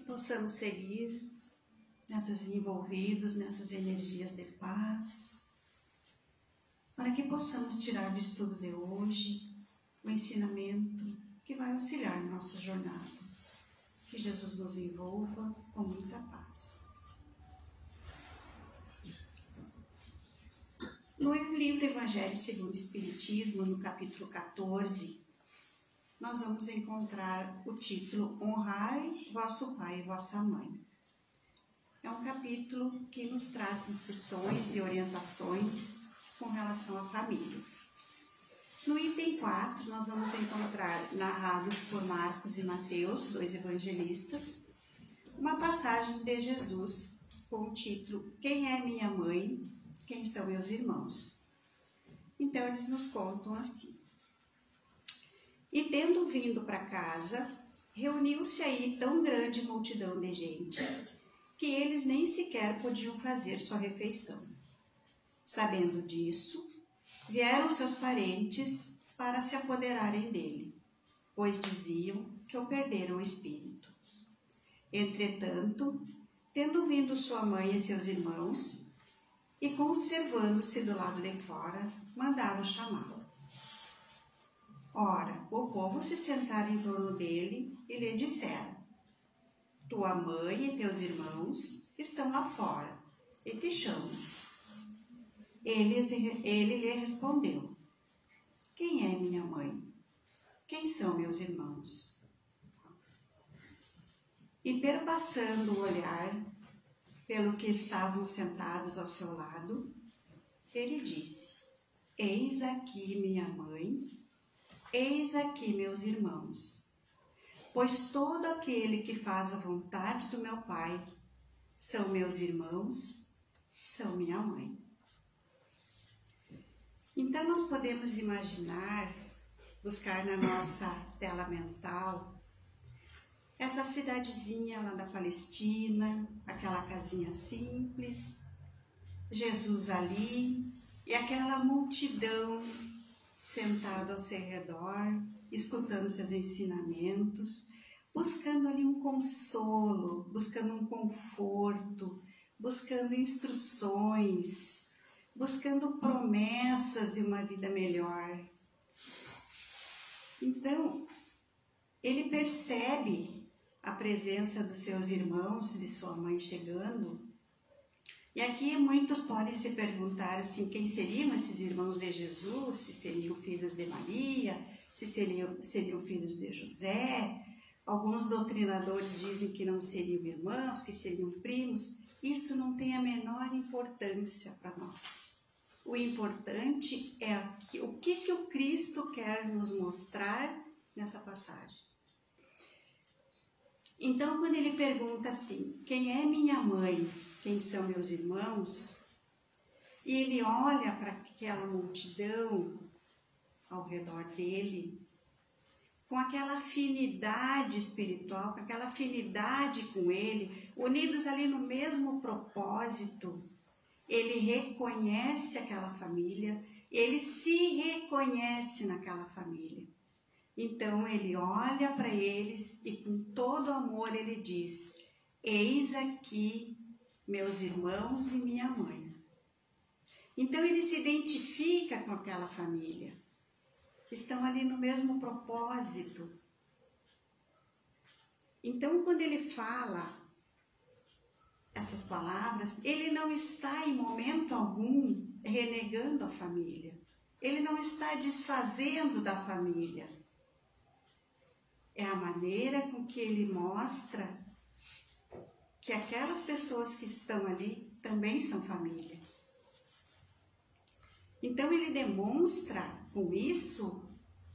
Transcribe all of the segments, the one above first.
possamos seguir envolvidos nessas energias de paz, para que possamos tirar do estudo de hoje o ensinamento que vai auxiliar na nossa jornada. Que Jesus nos envolva com muita paz. No livro Evangelho segundo o Espiritismo, no capítulo 14, nós vamos encontrar o título Honrai vosso pai e vossa mãe. É um capítulo que nos traz instruções e orientações com relação à família. No item 4, nós vamos encontrar, narrados por Marcos e Mateus, dois evangelistas, uma passagem de Jesus com o título Quem é minha mãe? Quem são meus irmãos? Então, eles nos contam assim. E tendo vindo para casa, reuniu-se aí tão grande multidão de gente, que eles nem sequer podiam fazer sua refeição. Sabendo disso, vieram seus parentes para se apoderarem dele, pois diziam que o perderam o espírito. Entretanto, tendo vindo sua mãe e seus irmãos, e conservando-se do lado de fora, mandaram chamá-lo. Ora, o povo se sentaram em torno dele e lhe disseram: Tua mãe e teus irmãos estão lá fora e te chamam. Ele lhe respondeu: Quem é minha mãe? Quem são meus irmãos? E perpassando o olhar pelo que estavam sentados ao seu lado, ele disse: Eis aqui minha mãe, eis aqui meus irmãos. Pois todo aquele que faz a vontade do meu Pai são meus irmãos, são minha mãe. Então, nós podemos imaginar, buscar na nossa tela mental, essa cidadezinha lá da Palestina, aquela casinha simples, Jesus ali e aquela multidão sentada ao seu redor, escutando seus ensinamentos, buscando ali um consolo, buscando um conforto, buscando instruções, buscando promessas de uma vida melhor. Então, ele percebe a presença dos seus irmãos, de sua mãe chegando. E aqui muitos podem se perguntar assim, quem seriam esses irmãos de Jesus? Se seriam filhos de Maria, se seriam filhos de José. Alguns doutrinadores dizem que não seriam irmãos, que seriam primos. Isso não tem a menor importância para nós. O importante é o que o Cristo quer nos mostrar nessa passagem. Então, quando ele pergunta assim, quem é minha mãe, quem são meus irmãos, e ele olha para aquela multidão ao redor dele, com aquela afinidade espiritual, com aquela afinidade com ele, unidos ali no mesmo propósito, ele reconhece aquela família, ele se reconhece naquela família. Então, ele olha para eles e com todo amor ele diz: Eis aqui meus irmãos e minha mãe. Então, ele se identifica com aquela família. Estão ali no mesmo propósito. Então, quando ele fala essas palavras, ele não está em momento algum renegando a família. Ele não está desfazendo da família. É a maneira com que ele mostra que aquelas pessoas que estão ali também são família. Então, ele demonstra com isso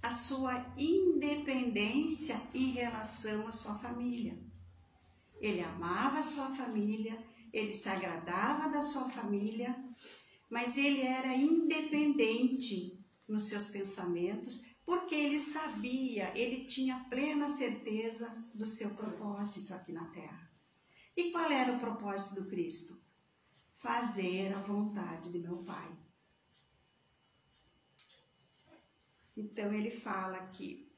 a sua independência em relação à sua família. Ele amava a sua família, ele se agradava da sua família, mas ele era independente nos seus pensamentos, porque ele sabia, ele tinha plena certeza do seu propósito aqui na Terra. E qual era o propósito do Cristo? Fazer a vontade de meu Pai. Então ele fala que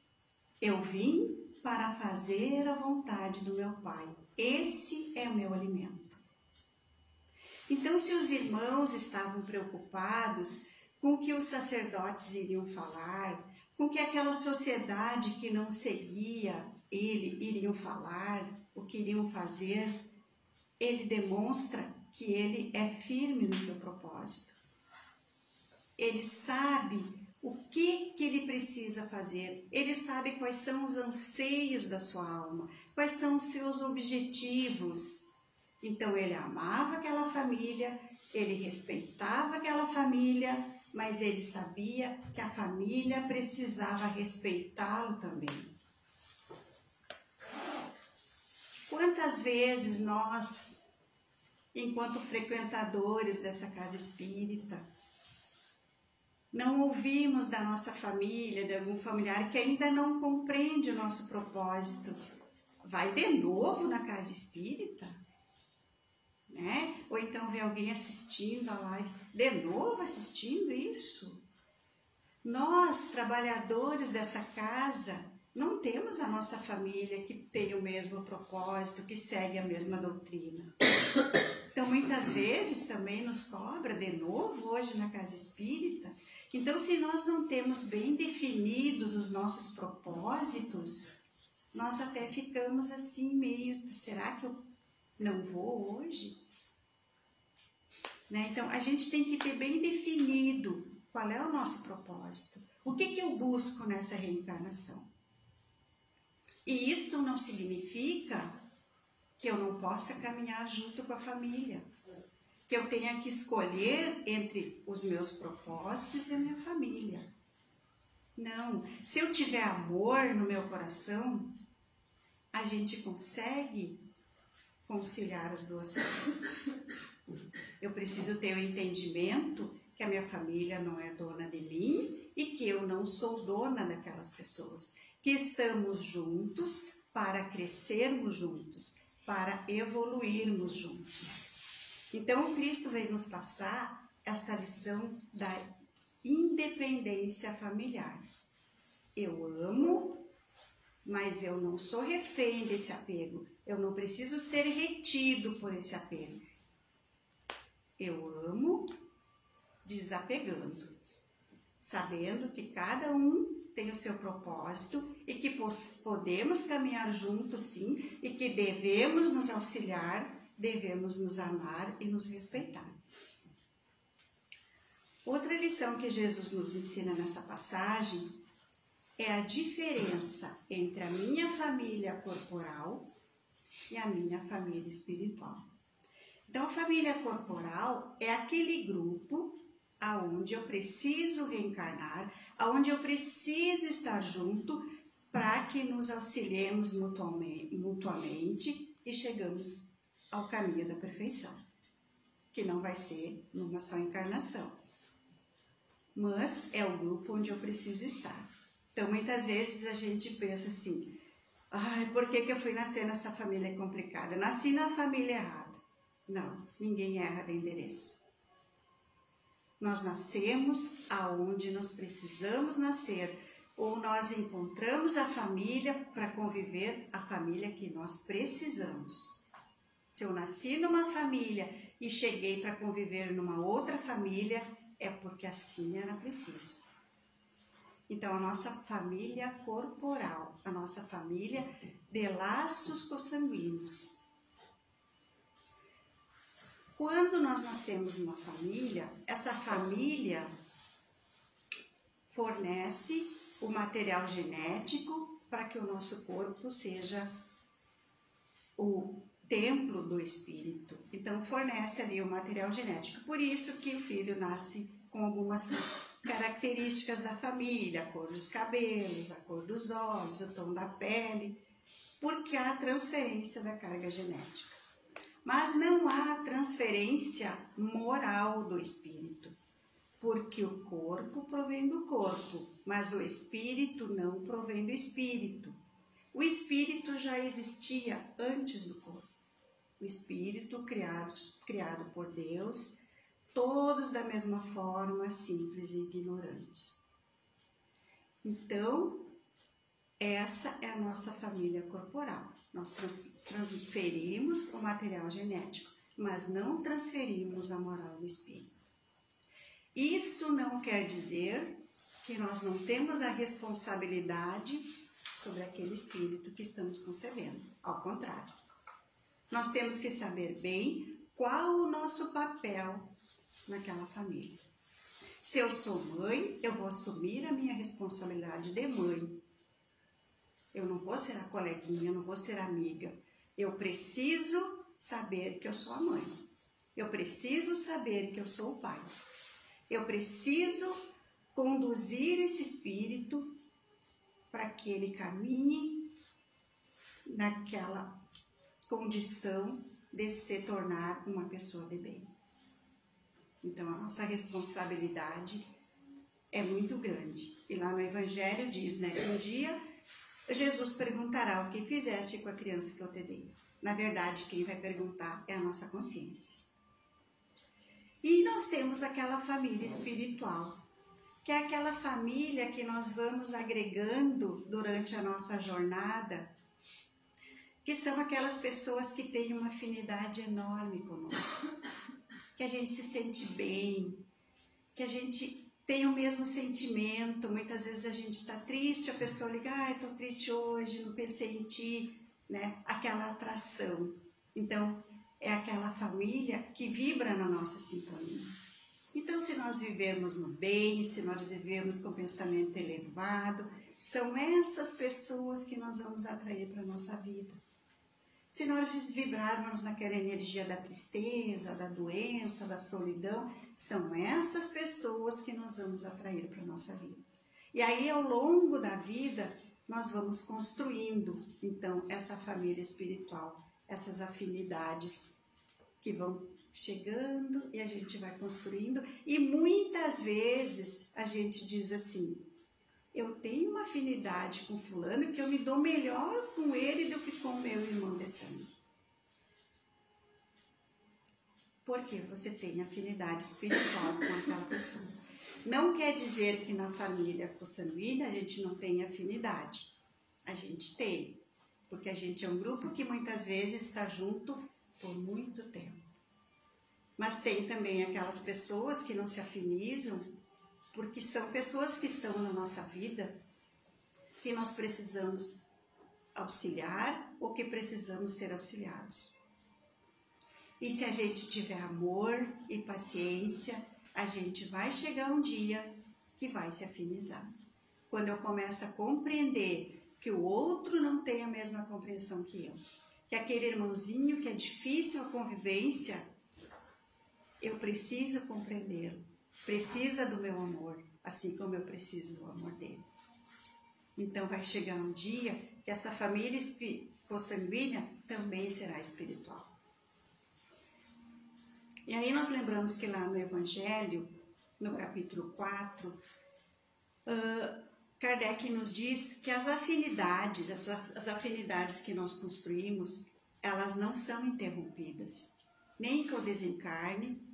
eu vim para fazer a vontade do meu Pai. Esse é o meu alimento. Então, se os irmãos estavam preocupados com o que os sacerdotes iriam falar, com o que aquela sociedade que não seguia ele iriam falar, o que iriam fazer, ele demonstra que ele é firme no seu propósito. Ele sabe o que ele precisa fazer, ele sabe quais são os anseios da sua alma, quais são os seus objetivos. Então ele amava aquela família, ele respeitava aquela família, mas ele sabia que a família precisava respeitá-lo também. Quantas vezes nós, enquanto frequentadores dessa casa espírita, não ouvimos da nossa família, de algum familiar que ainda não compreende o nosso propósito? Vai de novo na casa espírita? Né? Ou então vê alguém assistindo a live, de novo assistindo isso? Nós, trabalhadores dessa casa, não temos a nossa família que tem o mesmo propósito, que segue a mesma doutrina. Então, muitas vezes também nos cobra de novo hoje na casa espírita. Então, se nós não temos bem definidos os nossos propósitos, nós até ficamos assim meio, será que eu não vou hoje? Né? Então, a gente tem que ter bem definido qual é o nosso propósito. O que eu busco nessa reencarnação? E isso não significa que eu não possa caminhar junto com a família, que eu tenha que escolher entre os meus propósitos e a minha família. Não, se eu tiver amor no meu coração, a gente consegue conciliar as duas coisas. Eu preciso ter o entendimento que a minha família não é dona de mim e que eu não sou dona daquelas pessoas, que estamos juntos para crescermos juntos, para evoluirmos juntos. Então, o Cristo veio nos passar essa lição da independência familiar. Eu amo, mas eu não sou refém desse apego. Eu não preciso ser retido por esse apego. Eu amo desapegando, sabendo que cada um tem o seu propósito e que podemos caminhar juntos, sim, e que devemos nos auxiliar, devemos nos amar e nos respeitar. Outra lição que Jesus nos ensina nessa passagem é a diferença entre a minha família corporal e a minha família espiritual. Então, a família corporal é aquele grupo aonde eu preciso reencarnar, aonde eu preciso estar junto para que nos auxiliemos mutuamente e chegamos ao caminho da perfeição, que não vai ser numa só encarnação, mas é o grupo onde eu preciso estar. Então, muitas vezes a gente pensa assim, por que eu fui nascer nessa família complicada? Eu nasci na família errada. Não, ninguém erra de endereço. Nós nascemos aonde nós precisamos nascer, ou nós encontramos a família para conviver a família que nós precisamos. Se eu nasci numa família e cheguei para conviver numa outra família, é porque assim era preciso. Então, a nossa família corporal, a nossa família de laços consanguíneos. Quando nós nascemos numa família, essa família fornece o material genético para que o nosso corpo seja o templo do espírito. Então, fornece ali o material genético. Por isso que o filho nasce com algumas características da família, a cor dos cabelos, a cor dos olhos, o tom da pele, porque há transferência da carga genética. Mas não há transferência moral do espírito, porque o corpo provém do corpo, mas o espírito não provém do espírito. O espírito já existia antes do corpo. O espírito criado por Deus, todos da mesma forma, simples e ignorantes. Então, Essa é a nossa família corporal. Nós transferimos o material genético, mas não transferimos a moral do espírito. Isso não quer dizer que nós não temos a responsabilidade sobre aquele espírito que estamos concebendo. Ao contrário, nós temos que saber bem qual o nosso papel naquela família. Se eu sou mãe, eu vou assumir a minha responsabilidade de mãe. Eu não vou ser a coleguinha, eu não vou ser amiga. Eu preciso saber que eu sou a mãe. Eu preciso saber que eu sou o pai. Eu preciso conduzir esse espírito para que ele caminhe naquela condição de se tornar uma pessoa de bem. Então, a nossa responsabilidade é muito grande. E lá no Evangelho diz, né, que um dia Jesus perguntará o que fizeste com a criança que eu te dei. Na verdade, quem vai perguntar é a nossa consciência. E nós temos aquela família espiritual, que é aquela família que nós vamos agregando durante a nossa jornada, que são aquelas pessoas que têm uma afinidade enorme conosco, que a gente se sente bem, que a gente tem o mesmo sentimento. Muitas vezes a gente está triste, a pessoa liga, estou triste hoje, não pensei em ti, né? Aquela atração. Então, é aquela família que vibra na nossa sintonia. Então, se nós vivermos no bem, se nós vivermos com pensamento elevado, são essas pessoas que nós vamos atrair para a nossa vida. Se nós vibrarmos naquela energia da tristeza, da doença, da solidão, são essas pessoas que nós vamos atrair para a nossa vida. E aí, ao longo da vida, nós vamos construindo, então, essa família espiritual, essas afinidades que vão chegando e a gente vai construindo. E muitas vezes a gente diz assim, eu tenho uma afinidade com fulano que eu me dou melhor com ele do que com o meu irmão de sangue. Porque você tem afinidade espiritual com aquela pessoa. Não quer dizer que na família consanguínea a gente não tem afinidade. A gente tem, porque a gente é um grupo que muitas vezes está junto por muito tempo. Mas tem também aquelas pessoas que não se afinizam, porque são pessoas que estão na nossa vida, que nós precisamos auxiliar ou que precisamos ser auxiliados. E se a gente tiver amor e paciência, a gente vai chegar um dia que vai se afinizar. Quando eu começo a compreender que o outro não tem a mesma compreensão que eu, que aquele irmãozinho que é difícil a convivência, eu preciso compreendê-lo, precisa do meu amor, assim como eu preciso do amor dele. Então vai chegar um dia que essa família consanguínea também será espiritual. E aí nós lembramos que lá no Evangelho, no capítulo 4, Kardec nos diz que as afinidades que nós construímos, elas não são interrompidas, nem com o desencarne,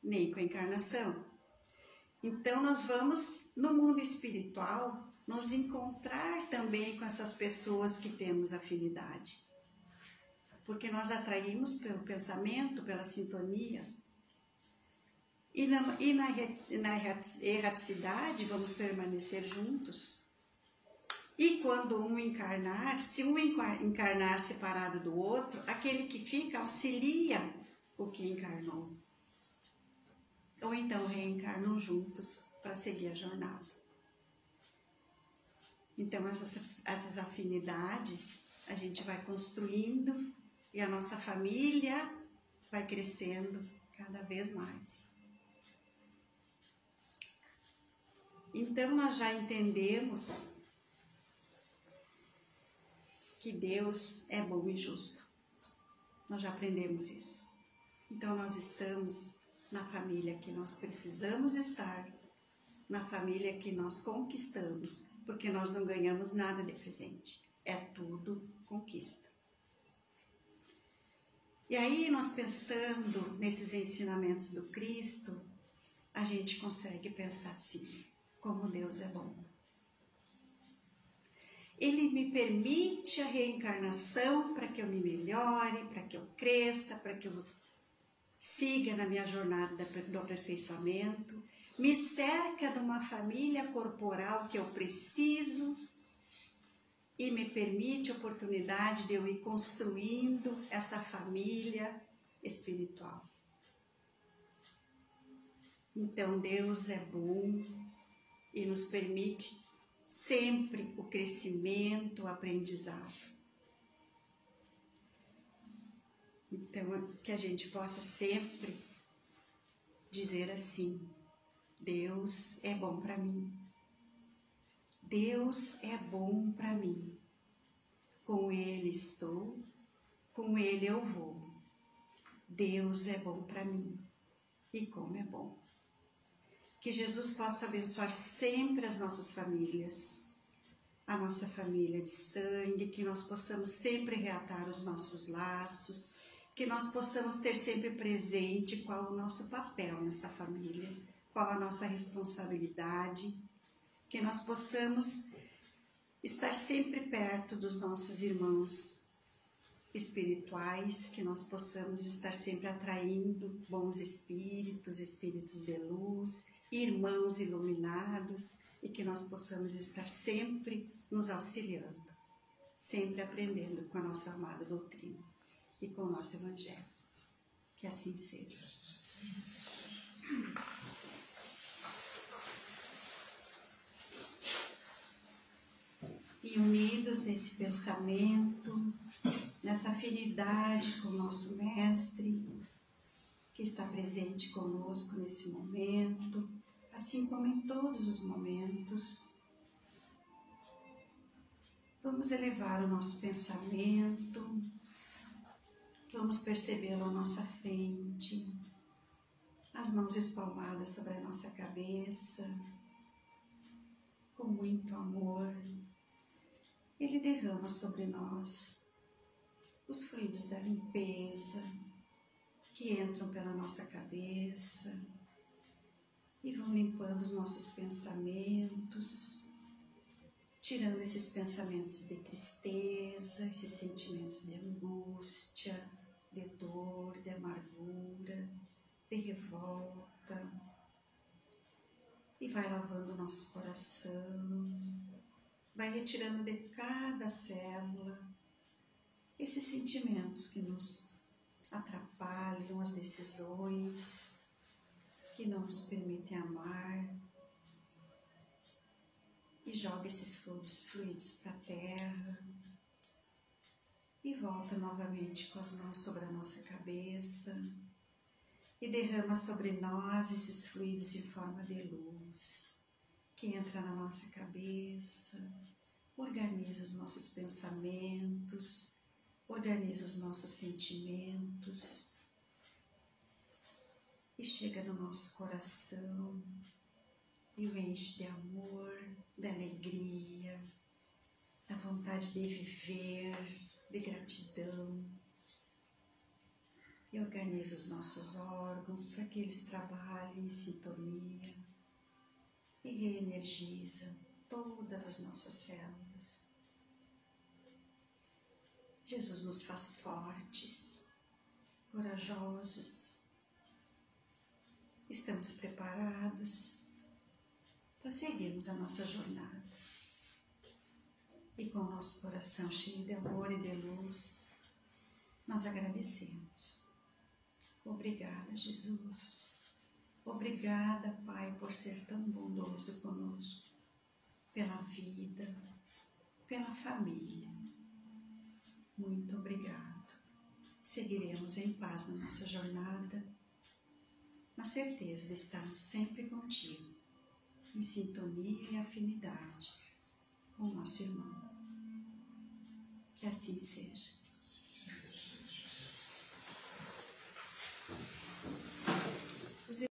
nem com a encarnação. Então nós vamos, no mundo espiritual, nos encontrar também com essas pessoas que temos afinidade. Porque nós atraímos pelo pensamento, pela sintonia. E na erraticidade vamos permanecer juntos. E quando um encarnar, se um encarnar separado do outro, aquele que fica auxilia o que encarnou. Ou então reencarnam juntos para seguir a jornada. Então essas afinidades a gente vai construindo e a nossa família vai crescendo cada vez mais. Então nós já entendemos que Deus é bom e justo. Nós já aprendemos isso. Então nós estamos na família que nós precisamos estar, na família que nós conquistamos, porque nós não ganhamos nada de presente. É tudo conquista. E aí nós pensando nesses ensinamentos do Cristo, a gente consegue pensar assim, como Deus é bom. Ele me permite a reencarnação para que eu me melhore, para que eu cresça, para que eu siga na minha jornada do aperfeiçoamento. Me cerca de uma família corporal que eu preciso e me permite a oportunidade de eu ir construindo essa família espiritual. Então Deus é bom e nos permite sempre o crescimento, o aprendizado. Então, que a gente possa sempre dizer assim: Deus é bom para mim. Deus é bom para mim. Com Ele estou, com Ele eu vou. Deus é bom para mim. E como é bom. Que Jesus possa abençoar sempre as nossas famílias, a nossa família de sangue, que nós possamos sempre reatar os nossos laços, que nós possamos ter sempre presente qual o nosso papel nessa família, qual a nossa responsabilidade, que nós possamos estar sempre perto dos nossos irmãos espirituais, que nós possamos estar sempre atraindo bons espíritos, espíritos de luz, irmãos iluminados, e que nós possamos estar sempre nos auxiliando, sempre aprendendo com a nossa amada doutrina e com o nosso Evangelho. Que assim seja. E unidos nesse pensamento, nessa afinidade com o nosso Mestre, que está presente conosco nesse momento, assim como em todos os momentos, vamos elevar o nosso pensamento, vamos percebê-lo à nossa frente, as mãos espalmadas sobre a nossa cabeça, com muito amor. Ele derrama sobre nós os fluidos da limpeza que entram pela nossa cabeça e vão limpando os nossos pensamentos, tirando esses pensamentos de tristeza, esses sentimentos de angústia, de dor, de amargura, de revolta, e vai lavando o nosso coração, vai retirando de cada célula esses sentimentos que nos atrapalham as decisões, que não nos permitem amar, e joga esses fluidos para a terra e volta novamente com as mãos sobre a nossa cabeça e derrama sobre nós esses fluidos em forma de luz que entra na nossa cabeça, organiza os nossos pensamentos, organiza os nossos sentimentos e chega no nosso coração e o enche de amor, de alegria, da vontade de viver, de gratidão. E organiza os nossos órgãos para que eles trabalhem em sintonia e reenergiza todas as nossas células. Jesus nos faz fortes, corajosos. Estamos preparados para seguirmos a nossa jornada. E com o nosso coração cheio de amor e de luz, nós agradecemos. Obrigada, Jesus. Obrigada, Pai, por ser tão bondoso conosco, pela vida, pela família. Muito obrigado. Seguiremos em paz na nossa jornada, na certeza de estarmos sempre contigo, em sintonia e afinidade com o nosso irmão. Que assim seja.